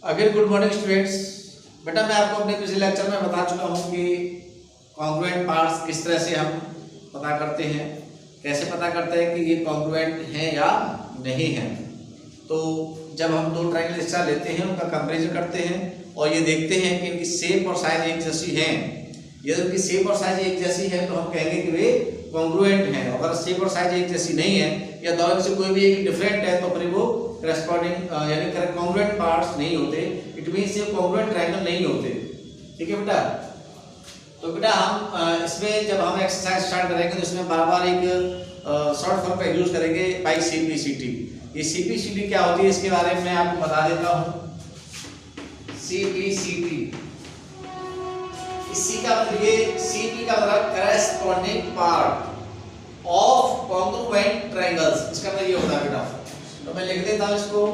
Again good morning students. बेटा मैं आपको अपने पिछले लेक्चर में बता चुका हूँ कि कॉन्ग्रुएंट पार्ट्स किस तरह से हम पता करते हैं, कैसे पता करते हैं कि ये कॉन्ग्रुएंट हैं या नहीं हैं। तो जब हम दो ट्रायंगल हिस्सा लेते हैं उनका कंपैरिजन करते हैं और ये देखते हैं कि इनकी शेप और साइज एक जैसी हैं। यदि उनकी शेप और साइज एक जैसी है तो हम कहेंगे कि वे कॉन्ग्रुएंट हैं। अगर शेप और साइज एक जैसी नहीं है या दोनों में से कोई भी एक डिफरेंट है तो फिर वो करस्पॉन्डिंग यानी कॉन्ग्रुएंट पार्ट्स नहीं होते। इट मींस ये कॉन्ग्रुएंट ट्रायंगल नहीं होते। ठीक है बेटा। तो बेटा हम इसमें जब हम एक्सरसाइज स्टार्ट करेंगे तो इसमें बार-बार एक शॉर्ट फॉर्म का यूज करेंगे बाय सीपीसीटी। ये सीपीसीटी क्या होती है इसके बारे में मैं आपको बता देता हूँ। सीपीसीटी इसी का मतलब ये सीपी का मतलब corresponding part of congruent triangles. इसका मतलब ये होता है बेटा। तो मैं लिख देता हूं इसको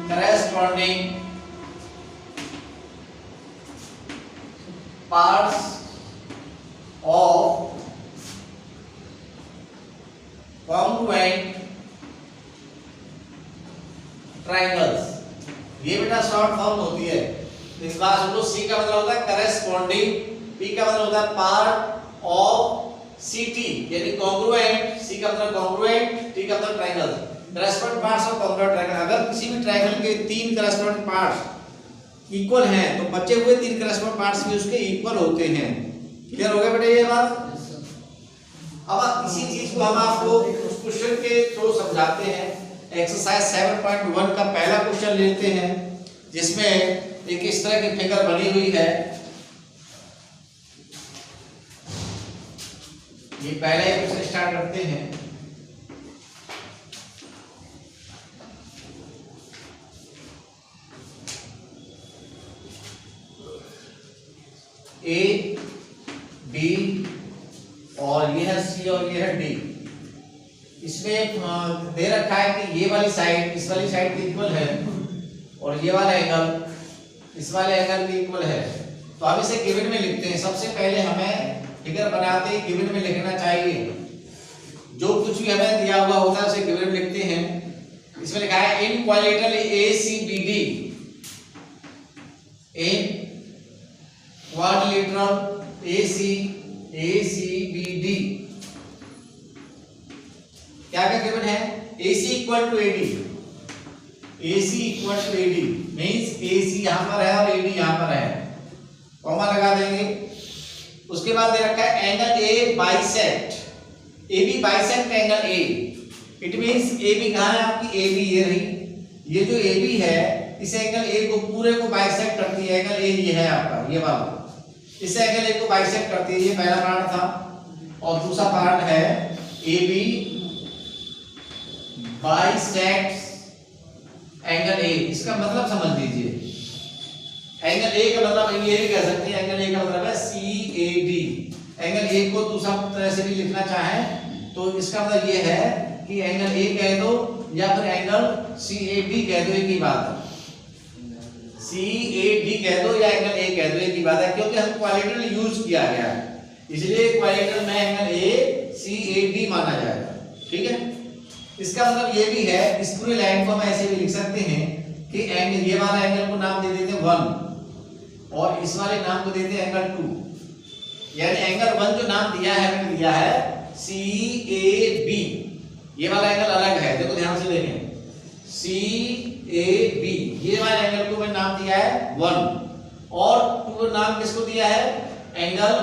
corresponding parts of congruent triangles. ये बेटा शॉर्ट फॉर्म होती है। इस बात सुनो। सी का मतलब होता है करस्पॉन्डिंग, पी का मतलब होता है पार्ट ऑफ सीटी यानी कॉन्ग्रुएंट। सी का मतलब कॉन्ग्रुएंट, टी का मतलब triangle. Corresponding parts of congruent triangle. अगर किसी भी ट्रायंगल के तीन करस्पॉन्डिंग पार्ट्स इक्वल हैं तो बचे हुए तीन करस्पॉन्डिंग पार्ट्स भी उसके इक्वल होते हैं। क्लियर हो गया बेटा ये बात। अब इसी चीज को हम आपको उस क्वेश्चन के थ्रू समझाते हैं। एक्सरसाइज 7.1 का पहला क्वेश्चन लेते हैं जिसमें एक इस तरह की फिगर बनी हुई है। ये पहले क्वेश्चन स्टार्ट करते हैं। ए बी और ये है सी और ये है डी। इसमें दे रखा है कि ये वाली साइड इस वाली साइड के इक्वल है और ये वाला एंगल इस वाले एंगल के इक्वल है। तो अब इसे गिवन में लिखते हैं। सबसे पहले हमें फिगर बनाते ही गिवन में लिखना चाहिए। जो कुछ भी हमें दिया हुआ होता है उसे गिवन में लिखते हैं। इसमें लिखा है in quadrilateral ACBD, in quadrilateral ACBD क्या क्या गिवन है। AC equal to AD, AC equal to AD means AC यहां पर है और AD यहां पर है। कॉमा लगा देंगे। उसके बाद दे रखा है angle A bisect, AB bisect angle A। It means AB कहां है आपकी, AB ये रही। ये जो AB है इस एंगल A को पूरे को बाइसेक्ट करती है। एंगल A ये है आपका, ये वाला इस एंगल A को बाइसेक्ट करती है। ये पहला पार्ट था। और दूसरा पार्ट है AB बाइसेक्ट्स एंगल A। इसका मतलब समझ लीजिए। एंगल A का मतलब ये भी कह सकते हैं। एंगल A का मतलब है CAD। एंगल A को दूसरा तरह से भी लिखना चाहें तो इसका मतलब ये है कि एंगल A कह दो या फिर एंगल CAD कह दो, एक ही बात है। CAD कह दो या एंगल A कह दो, एक ही बात है। क्योंकि हम क्वाड्रिलेटरल यूज किया गया है इसलिए क्वाड्रिलेटरल में एंगल ACAD माना जाएगा। ठीक है। इसका मतलब ये भी है, इस पूरे लाइन को हम ऐसे भी लिख सकते हैं कि एंगल ये वाला एंगल को नाम दे देते हैं 1 और इस वाले नाम को देते हैं एंगल 2। यानी एंगल 1 जो नाम दिया है मैंने दिया है CAB। ये वाला एंगल अलग है, देखो ध्यान से देखें। CAB ये वाला एंगल को मैंने नाम दिया है 1 और 2 नाम किसको दिया है, एंगल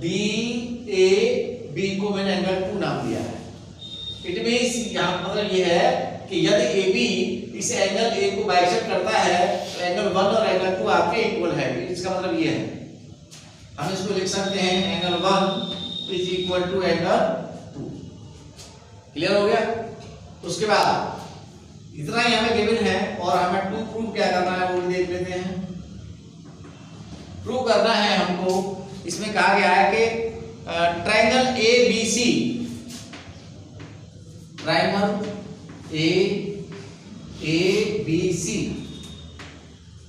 DAB को मैंने एंगल 2 नाम दिया है। इट मींस यहां मतलब ये है कि यदि AB इस एंगल A को बाइसेक्ट करता है तो एंगल 1 और एंगल 2 आपके इक्वल है। इसका मतलब ये है। हम इसको लिख सकते हैं angle 1 is equal to angle 2। Clear हो गया। उसके बाद इतना ही हमें गिवन है और हमें टू प्रूव क्या करना है वो भी देख लेते हैं। प्रूव करना है हमको। इसमें कहा गया है कि triangle ABC, triangle ABC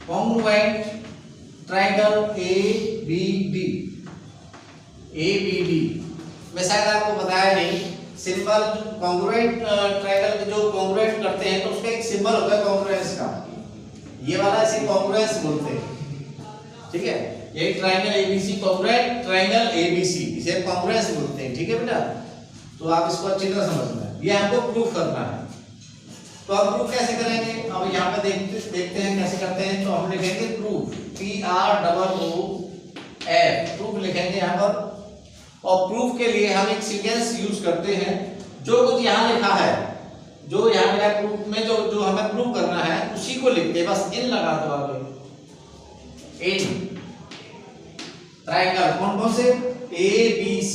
congruent triangle ABD मैं शायद आपको बताया नहीं। सिंबल कॉन्ग्रुएंट ट्रायंगल जो कॉन्ग्रुएंट करते हैं तो उसका एक सिंबल होता है कॉन्ग्रुएंस का। ये वाला इसे कॉन्ग्रुएंस बोलते हैं, ठीक है। ये triangle ABC congruent triangle ABC, इसे कॉन्ग्रुएंस बोलते हैं, ठीक है बेटा। तो आप इसको अच्छी तरह समझना है, ये हमको प्रूफ करना है। तो अब प्रूफ कैसे करेंगे, अब यहाँ पे देखते हैं कैसे करते हैं। तो हम लिखेंगे प्रूफ, PROOF, प्रूफ लिखेंगे यहाँ पर। और प्रूफ के लिए हम एक सीक्वेंस यूज करते हैं, जो कुछ यहाँ लिखा है, जो यहाँ मेरा प्रूफ में जो हमें प्रूफ करना है उसी को लिखते हैं, बस इन लगा दो आगे। इन ट्रायंगल कौन कौन से, ABC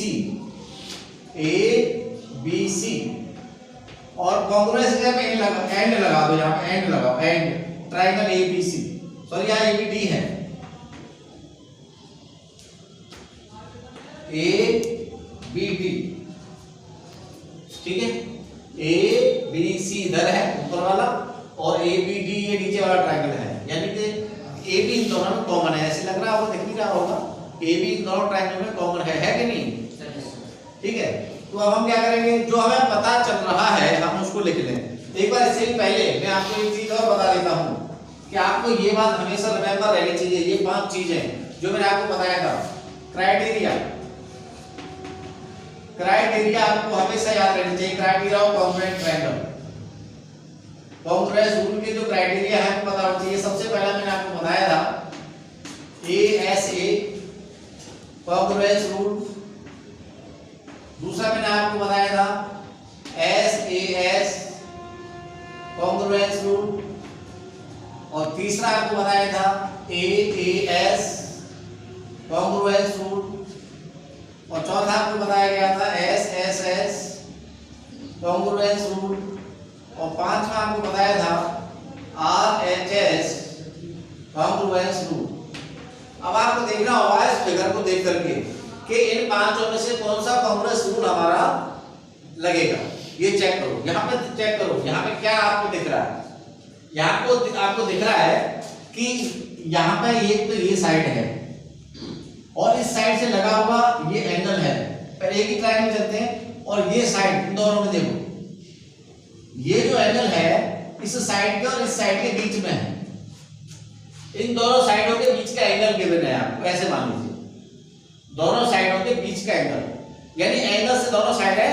और कॉन्ग्रुएंस जगह पे एंड लगा दो, यहाँ पे एंड लगाओ, एंड ट्रायंगल ABC, सॉरी यहाँ ABD है, ABD, ठीक है। ABC इधर है ऊपर वाला और ABD ये नीचे वाला ट्रायंगल है, यानी कि AB इन दोनों में कॉमन है, ऐसे लग रहा होगा, दिख नहीं रहा होगा, AB इन दोनों ट्रायंगल में कॉमन है कि नहीं, ठीक है। तो अब हम क्या करेंगे, जो हमें पता चल रहा है हम उसको लिख लें। एक बार इससे पहले मैं आपको एक चीज और बता देता हूँ कि आपको ये बात हमेशा रिमेंबर रहनी चाहिए, ये 5 चीजें जो मैंने आपको बताया था। क्राइटेरिया आपको हमेशा याद रहनी चाहिए, criteria of congruent triangle, congruence rule के जो क्राइटेरिया है आपको पता होना चाहिए। सबसे पहला मैंने आपको बताया था ASA कॉन्ग्रुएंस रूल, दूसरा मैंने आपको बताया था SAS कॉन्ग्रुएंस रूल, और तीसरा आपको बताया था AAS कॉन्ग्रुएंस रूल, और चौथा आपको बताया गया था SSS कॉन्ग्रुएंस रूल, और पांचवा आपको बताया था RHS कॉन्ग्रुएंस रूल। अब आपको देखना होगा इस फिगर को देख करके कि इन पांचों में से कौन सा कॉन्ग्रुएंस रूल हमारा लगेगा, ये चेक करो। यहाँ पे चेक करो, यहाँ पे क्या आपको दिख रहा है, यहाँ को आपको दिख रहा है कि यहाँ पे एक तो ये साइड है और इस साइड से लगा हुआ ये एंगल है, पर एक ही ट्रायंगल चलते हैं, और ये साइड इन दोनों में देखो, ये जो एंगल है इस साइड के और इस साइड के बीच में है, इन दोनों साइडों के बीच का एंगल गिवन है आपको, ऐसे मान लीजिए दोनों साइडों के बीच का एंगल, यानी एंगल से दोनों साइड है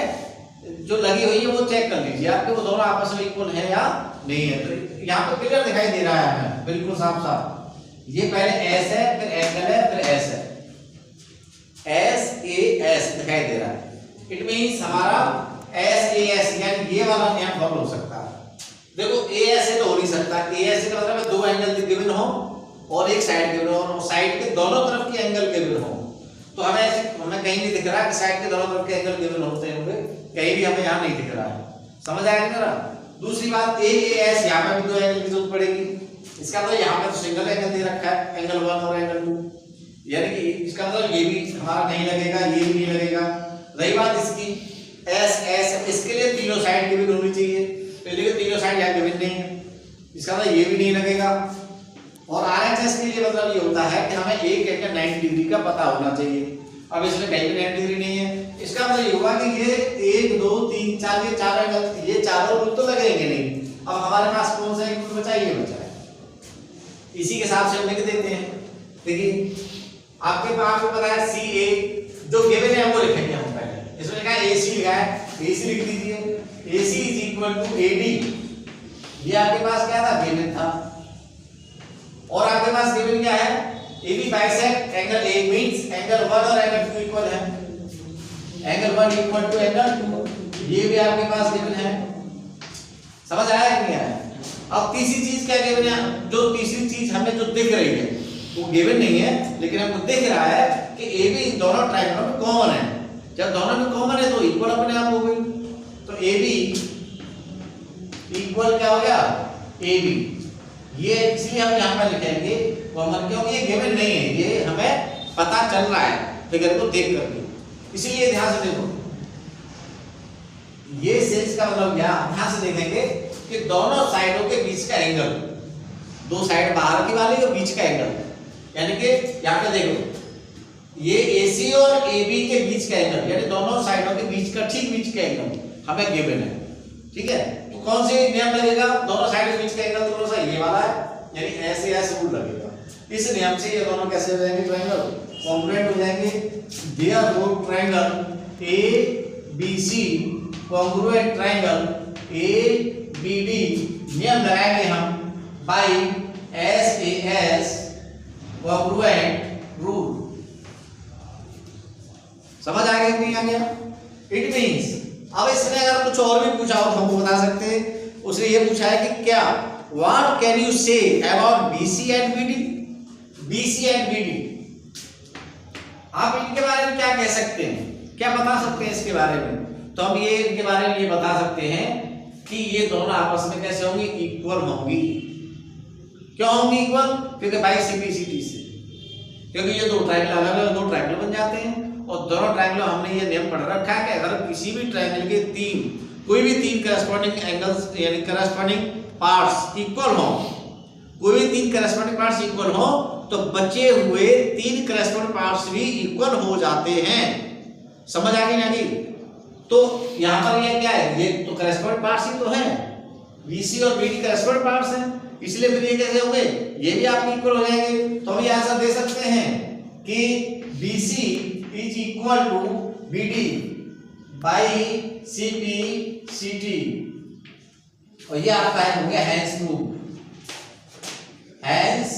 जो लगी हुई है वो चेक कर लीजिए आपके, वो दोनों आपस में इक्वल है या नहीं है। तो यहाँ पे क्लियर दिखाई दे रहा है हमें, बिल्कुल साफ साफ, ये पहले S है, फिर एंगल है, फिर S है, SAS दिखाई दे रहा है। इट मींस हमारा SAS यानी ये वाला नियम फॉलो हो सकता है। देखो ASA तो हो नहीं सकता, ASA का मतलब है दो एंगल गिवन हो और एक साइड गिवन हो और साइड के दोनों तरफ के एंगल गिवन हो, तो हमें ऐसे हमें कहीं नहीं दिख रहा कि साइड के दोनों तरफ के एंगल गिवन होते होंगे, कहीं भी हमें यहाँ नहीं दिख रहा है, समझ आया मेरा। दूसरी बात AAS, यहाँ पे भी दो एंगल की जरूरत पड़ेगी, इसका मतलब यहाँ पे तो सिंगल एंगल दे रखा है, एंगल 1 और एंगल 2, यानी कि इसका मतलब ये भी हमारा नहीं लगेगा, ये भी नहीं लगेगा। रही बात इसकी SS, इसके लिए तीनों साइड गिवन होनी चाहिए, पहले के तीनों साइड यहाँ गिवन नहीं है, इसका मतलब ये भी नहीं लगेगा। और RHS के लिए मतलब ये होता है कि हमें एक एंगल 90 डिग्री का पता होना चाहिए, अब इसमें कहीं भी 90 डिग्री नहीं है, इसका मतलब ये होगा कि ये 1 2 3 4 ये चार एंगल, ये चारों रूल तो लगेंगे नहीं। अब हमारे पास कौन सा एक रूल बचा, ये बचा है, इसी के हिसाब से हम लिख देते हैं। देखिए आपके पास आपको पता है CA जो गिवन है वो लिखेंगे हम पहले, इसमें लिखा है AC लिखा है, AC लिख दीजिए, AC = AD, ये आपके पास क्या था, गिवन था, और आपके पास गिवन क्या है, AB bisect angle A means angle 1 और एंगल 2 इक्वल है, एंगल 1 इक्वल टू एंगल 2, ये भी आपके पास गिवन है, समझ आया कि नहीं आया। अब तीसरी चीज क्या गिवन है, जो तीसरी चीज हमें जो दिख रही है वो गिवन नहीं है, लेकिन हमको दिख रहा है कि AB इन दोनों ट्रायंगलों में कॉमन है, जब दोनों में कॉमन है तो इक्वल अपने आप हो गई, तो AB इक्वल क्या हो गया, AB, ये इसलिए हम यहाँ पर लिखेंगे कॉमन, क्योंकि ये गिवन नहीं है, ये हमें पता चल रहा है फिगर को देख करके, इसलिए ध्यान से देखो, ये सेंस का मतलब क्या, ध्यान से देखेंगे कि दोनों साइडों के बीच का एंगल, दो साइड बाहर की वाली और बीच का एंगल, यानी कि यहाँ पे देखो ये AC और AB के बीच का एंगल, यानी दोनों साइडों के बीच का ठीक बीच का एंगल हमें गिवन है, ठीक है। तो कौन से नियम लगेगा, दोनों साइड के बीच का एंगल कौन सा, ये वाला है, यानी ऐसे ऐसे रूल लगेगा। इस नियम से ये दोनों कैसे हो जाएंगे ट्रायंगल, कॉन्ग्रुएंट हो जाएंगे। Therefore triangle ABC congruent triangle ABD नियम लगाएंगे हम बाय एसएएस कॉन्ग्रुएंट रूल। समझ आ गया कि नहीं आ गया? इट मीन्स अब इसने अगर कुछ और भी पूछा हो तो हमको बता सकते हैं। उसने ये पूछा है कि क्या what can you say about BC and BD, BC and BD, आप इनके बारे में क्या कह सकते हैं, क्या बता सकते हैं इसके बारे में? तो हम ये इनके बारे में ये बता सकते हैं कि ये दोनों आपस में कैसे होंगी, इक्वल होंगी। क्यों होंगी इक्वल? क्योंकि बाई सिंप्लिसिटी से, क्योंकि ये दो ट्रायंगल अलग अलग दो ट्रायंगल बन जाते हैं और दोनों ट्रायंगल हमने ये नियम पढ़ रखा है कि अगर किसी भी ट्रायंगल के कोई भी तीन करस्पॉन्डिंग एंगल्स यानी करस्पॉन्डिंग पार्ट्स इक्वल हो, कोई भी तीन करस्पॉन्डिंग पार्ट्स इक्वल हो तो बचे हुए तीन करस्पॉन्डिंग पार्ट्स भी इक्वल हो जाते हैं। समझ आ गई ना कि? तो यहाँ पर ये क्या है, ये तो करस्पॉन्डिंग पार्ट्स ही तो है, बीसी और बीडी करस्पॉन्डिंग पार्ट्स हैं, इसलिए फिर ये कैसे होंगे, ये भी आपके इक्वल हो जाएंगे। तो हम यहाँ से दे सकते हैं कि BC is equal to BD by CP CT और ये आपका है हो गया हैंस प्रूफ, हैंस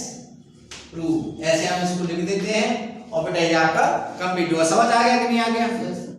प्रूफ ऐसे हम इसको लिख देते हैं और बेटा ये आपका कंप्लीट हुआ। समझ आ गया कि नहीं आ गया?